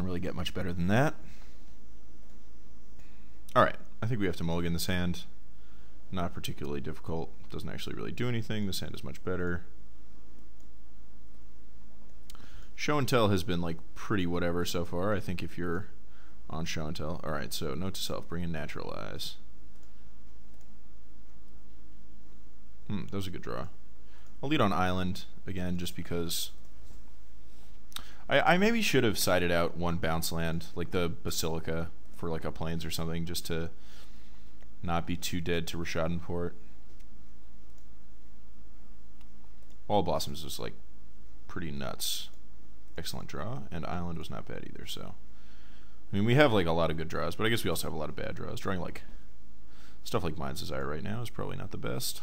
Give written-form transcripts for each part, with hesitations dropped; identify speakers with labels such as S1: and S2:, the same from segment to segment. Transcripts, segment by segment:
S1: doesn't really get much better than that. Alright, I think we have to mulligan this hand. Not particularly difficult. Doesn't actually really do anything. This hand is much better. Show and tell has been like pretty whatever so far. I think if you're on show and tell. Alright, so note to self, bring in naturalize. That was a good draw. I'll lead on island again just because I maybe should have sided out one bounce land, like the Basilica for like a plains or something, just to not be too dead to Rishadenport. Wall of Blossoms was like pretty nuts. Excellent draw, and island was not bad either, so I mean we have like a lot of good draws, but I guess we also have a lot of bad draws. Drawing like stuff like Mind's Desire right now is probably not the best.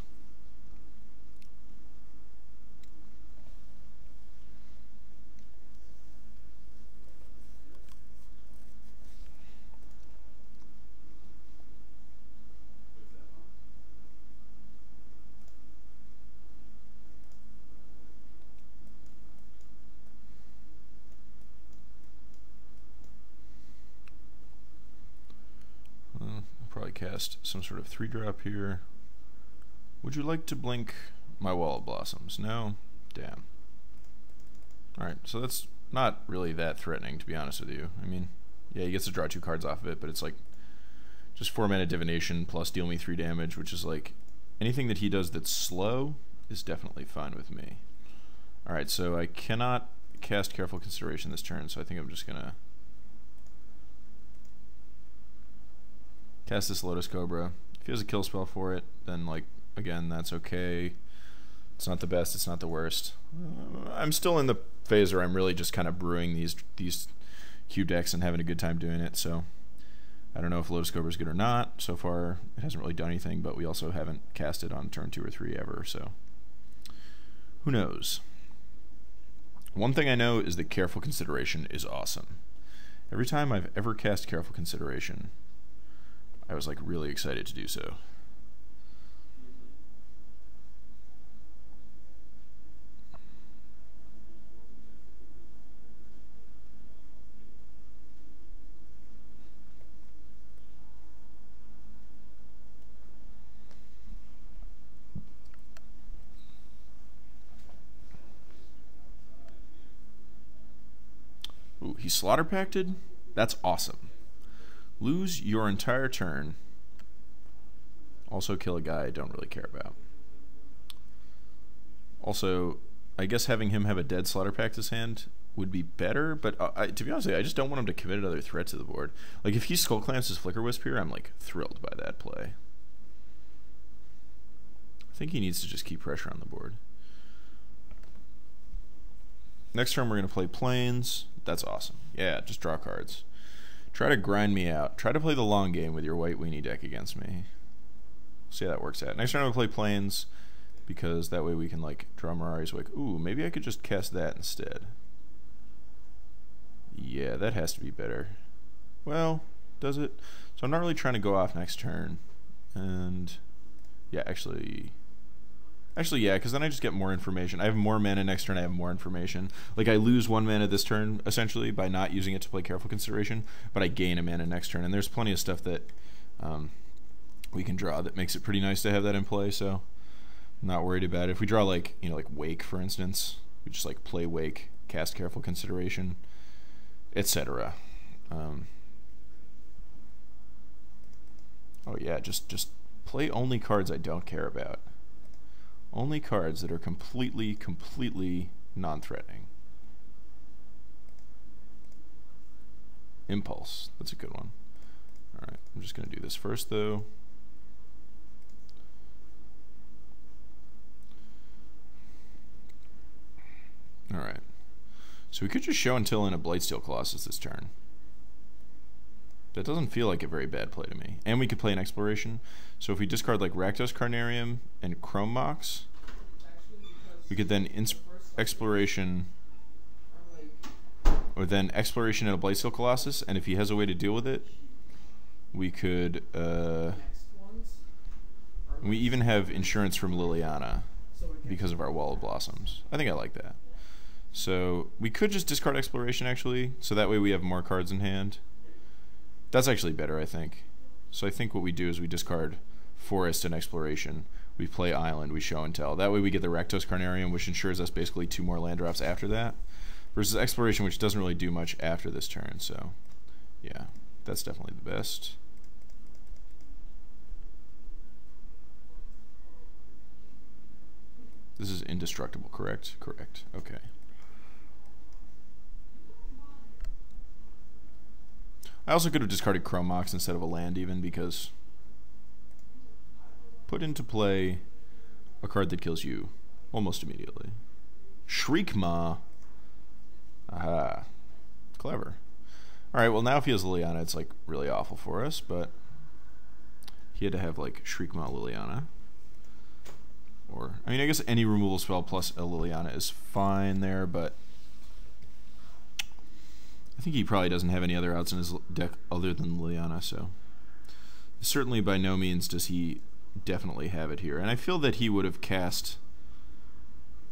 S1: Probably cast some sort of 3-drop here. Would you like to blink my Wall of Blossoms? No? Damn. Alright, so that's not really that threatening, to be honest with you. I mean, yeah, he gets to draw 2 cards off of it, but it's like just 4-mana divination plus deal me 3 damage, which is like anything that he does that's slow is definitely fine with me. Alright, so I cannot cast Careful Consideration this turn, so I think I'm just gonna cast this Lotus Cobra. If he has a kill spell for it, then like again that's okay. It's not the best, it's not the worst. I'm still in the phase where I'm really just kind of brewing these Q decks and having a good time doing it, so I don't know if Lotus Cobra is good or not. So far it hasn't really done anything, but we also haven't cast it on turn 2 or 3 ever, so who knows. One thing I know is that Careful Consideration is awesome. Every time I've ever cast Careful Consideration, I was like really excited to do so. Ooh, he Slaughter Pacted? That's awesome. Lose your entire turn. Also kill a guy I don't really care about. Also, I guess having him have a dead Slaughter Pact this hand would be better, but to be honest with you, I just don't want him to commit another threat to the board. Like if he Skull Clamps his Flicker Wisp here, I'm like thrilled by that play. I think he needs to just keep pressure on the board. Next turn we're going to play Plains. That's awesome. Yeah, just draw cards. Try to grind me out. Try to play the long game with your white weenie deck against me. See how that works out. Next turn I'm going to play Plains, because that way we can like draw Mirari's Wake. Ooh, maybe I could just cast that instead. Yeah, that has to be better. Well, does it? So I'm not really trying to go off next turn. And yeah, actually yeah, because then I just get more information. I have more mana next turn, I have more information. Like I lose 1 mana this turn, essentially, by not using it to play Careful Consideration, but I gain a mana next turn. And there's plenty of stuff that we can draw that makes it pretty nice to have that in play, so I'm not worried about it. If we draw like, you know, like Wake, for instance, we just like play Wake, cast Careful Consideration, etc. Oh yeah, just play only cards I don't care about. Only cards that are completely non-threatening. Impulse, that's a good one. Alright, I'm just going to do this first though. Alright, so we could just show and tell in a Blightsteel Colossus this turn. That doesn't feel like a very bad play to me. And we could play an Exploration. So if we discard like Rakdos Carnarium and Chrome Mox, we could then Exploration, or then Exploration at a Blightsteel Colossus, and if he has a way to deal with it, we could, we even have insurance from Liliana because of our Wall of Blossoms. I think I like that. So we could just discard Exploration, actually, so that way we have more cards in hand. That's actually better, I think. So I think what we do is we discard Forest and Exploration. We play Island, we show and tell. That way we get the Rakdos Carnarium, which ensures us basically 2 more land drops after that, versus Exploration, which doesn't really do much after this turn. So yeah, that's definitely the best. This is indestructible, correct? Correct. Okay. I also could have discarded Chrome Mox instead of a land even, because put into play a card that kills you almost immediately. Shriekmaw. Aha. Clever. Alright, well now if he has Liliana, it's like really awful for us, but he had to have like Shriekmaw Liliana. Or, I mean, I guess any removal spell plus a Liliana is fine there, but I think he probably doesn't have any other outs in his deck other than Liliana, so certainly by no means does he definitely have it here. And I feel that he would have cast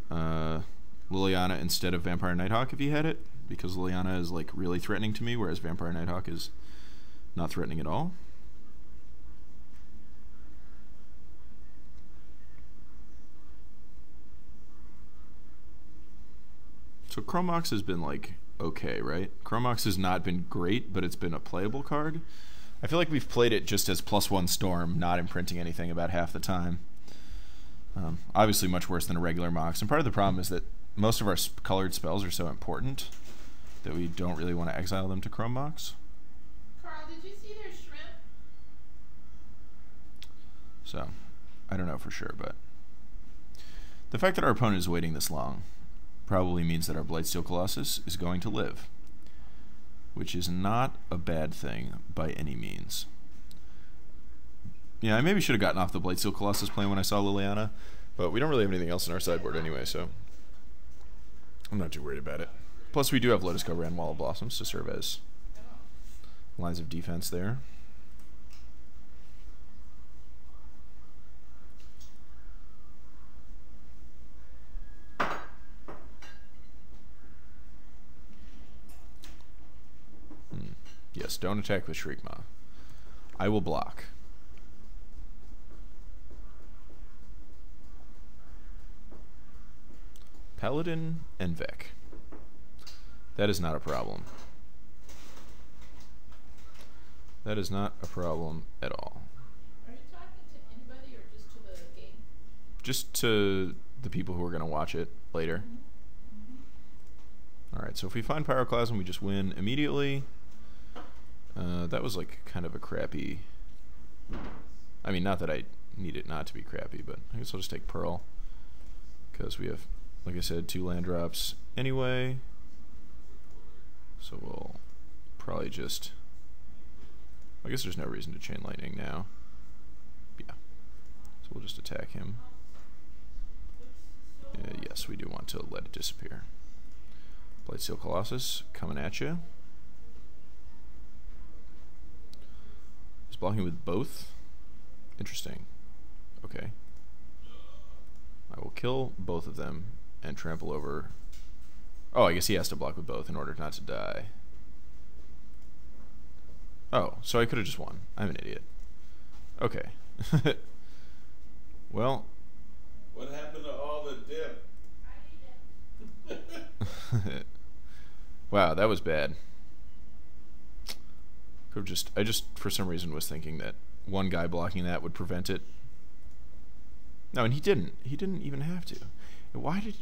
S1: Liliana instead of Vampire Nighthawk if he had it, because Liliana is like really threatening to me, whereas Vampire Nighthawk is not threatening at all. So Chrome Mox has been like okay, right? Chrome Mox has not been great, but it's been a playable card. I feel like we've played it just as +1 Storm, not imprinting anything about half the time. Obviously much worse than a regular Mox, and part of the problem is that most of our colored spells are so important that we don't really want to exile them to Chrome Mox.
S2: Carl, did you see their shrimp?
S1: So, I don't know for sure, but the fact that our opponent is waiting this long probably means that our Blightsteel Colossus is going to live, which is not a bad thing by any means. Yeah, I maybe should have gotten off the Blightsteel Colossus plan when I saw Liliana, but we don't really have anything else in our sideboard anyway, so I'm not too worried about it. Plus, we do have Lotus Cobra and Wall of Blossoms to serve as lines of defense there. Yes, don't attack with Shriekmaw. I will block. Paladin and Vec. That is not a problem. That is not a problem at all.
S2: Are you talking to anybody or just to the game?
S1: Just to the people who are going to watch it later. Alright, so if we find Pyroclasm, we just win immediately. That was like kind of a crappy... I mean, not that I need it not to be crappy, but I guess I'll just take Pearl. Because we have, like I said, 2 land drops anyway. So we'll probably just... I guess there's no reason to Chain Lightning now. Yeah. So we'll just attack him. Yes, we do want to let it disappear. Blightsteel Colossus coming at you. He's blocking with both. Interesting. Okay. I will kill both of them and trample over... Oh, I guess he has to block with both in order not to die. Oh, so I could have just won. I'm an idiot. Okay. Well...
S3: What happened to all the dip?
S1: Wow, that was bad. Could have just... I just, for some reason, was thinking that one guy blocking that would prevent it. No, and he didn't. He didn't even have to. Why did...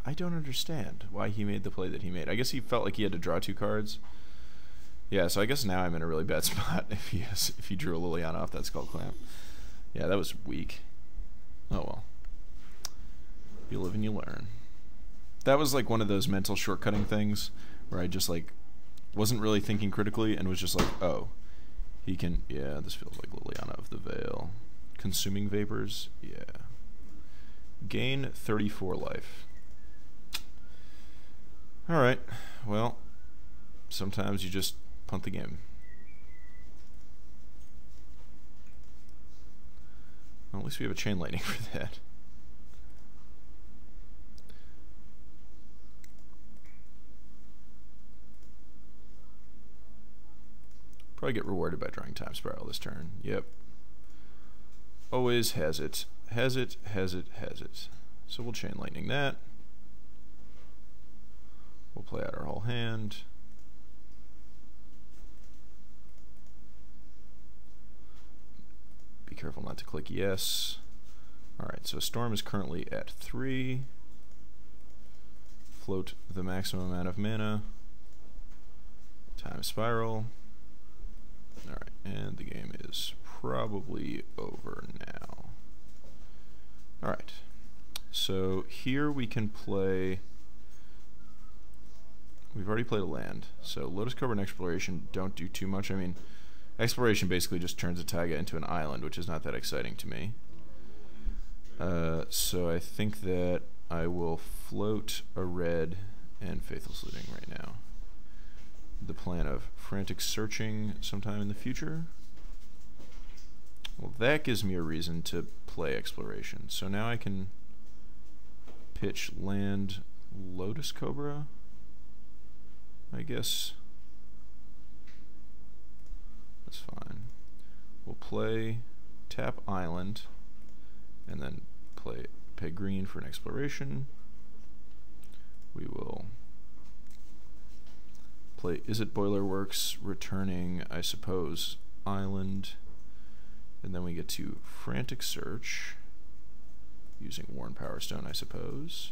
S1: I don't understand why he made the play that he made. I guess he felt like he had to draw 2 cards. Yeah, so I guess now I'm in a really bad spot if he drew a Liliana off that Skull Clamp. Yeah, that was weak. Oh well. You live and you learn. That was like one of those mental shortcutting things where I just like wasn't really thinking critically and was just like, oh, he can... Yeah, this feels like Liliana of the Veil. Consuming Vapors? Yeah. Gain 34 life. Alright, well, sometimes you just punt the game. Well, at least we have a Chain Lightning for that. Probably get rewarded by drawing Time Spiral this turn. Yep. Always has it. Has it, has it, has it. So we'll Chain Lightning that. We'll play out our whole hand. Be careful not to click yes. Alright, so Storm is currently at 3. Float the maximum amount of mana. Time Spiral. Alright, and the game is probably over now. Alright, so here we can play... We've already played a land, so Lotus Cobra and Exploration don't do too much. I mean, Exploration basically just turns a Taiga into an island, which is not that exciting to me. So I think that I will float a red and Faithless Looting right now. The plan of Frantic Searching sometime in the future. Well, that gives me a reason to play Exploration. So now I can pitch land Lotus Cobra, I guess. That's fine. We'll play tap Island and then pay green for an Exploration. We will play Is It Boiler Works, returning, I suppose, Island. And then we get to Frantic Search, using Worn Power Stone, I suppose.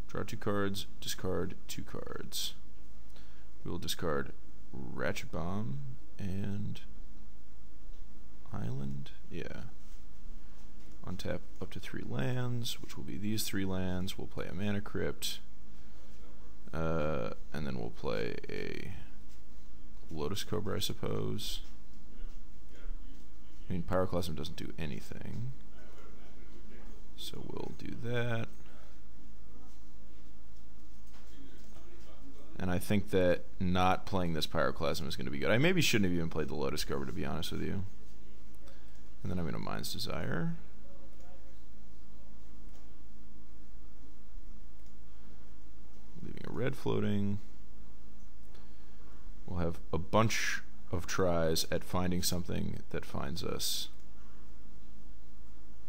S1: Draw 2 cards, discard 2 cards. We will discard Ratchet Bomb and Island. Yeah. Untap up to 3 lands, which will be these 3 lands. We'll play a Mana Crypt. And then we'll play a Lotus Cobra, I suppose. I mean, Pyroclasm doesn't do anything. So we'll do that. And I think that not playing this Pyroclasm is going to be good. I maybe shouldn't have even played the Lotus Cobra, to be honest with you. And then I'm going to Mind's Desire. Leaving a red floating. We'll have a bunch of tries at finding something that finds us.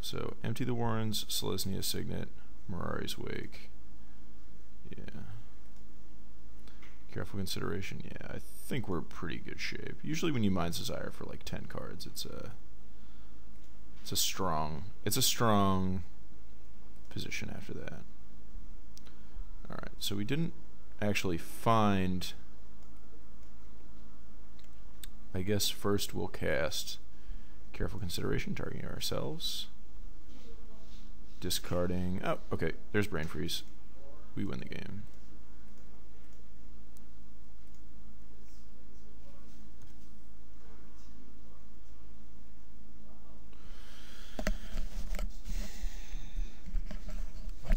S1: So, Empty the Warrens, Selesnya Signet, Mirari's Wake. Yeah. Careful Consideration. Yeah, I think we're pretty good shape. Usually when you Mind's Desire for like 10 cards, it's a strong position after that. Alright, so we didn't actually find... I guess first we'll cast Careful Consideration, targeting ourselves. Discarding... Oh, okay, there's Brain Freeze. We win the game.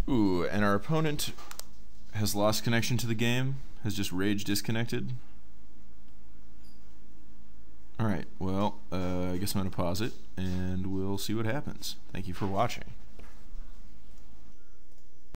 S1: Ooh, and our opponent has lost connection to the game, has just rage disconnected. Alright, well, I guess I'm going to pause it, and we'll see what happens. Thank you for watching.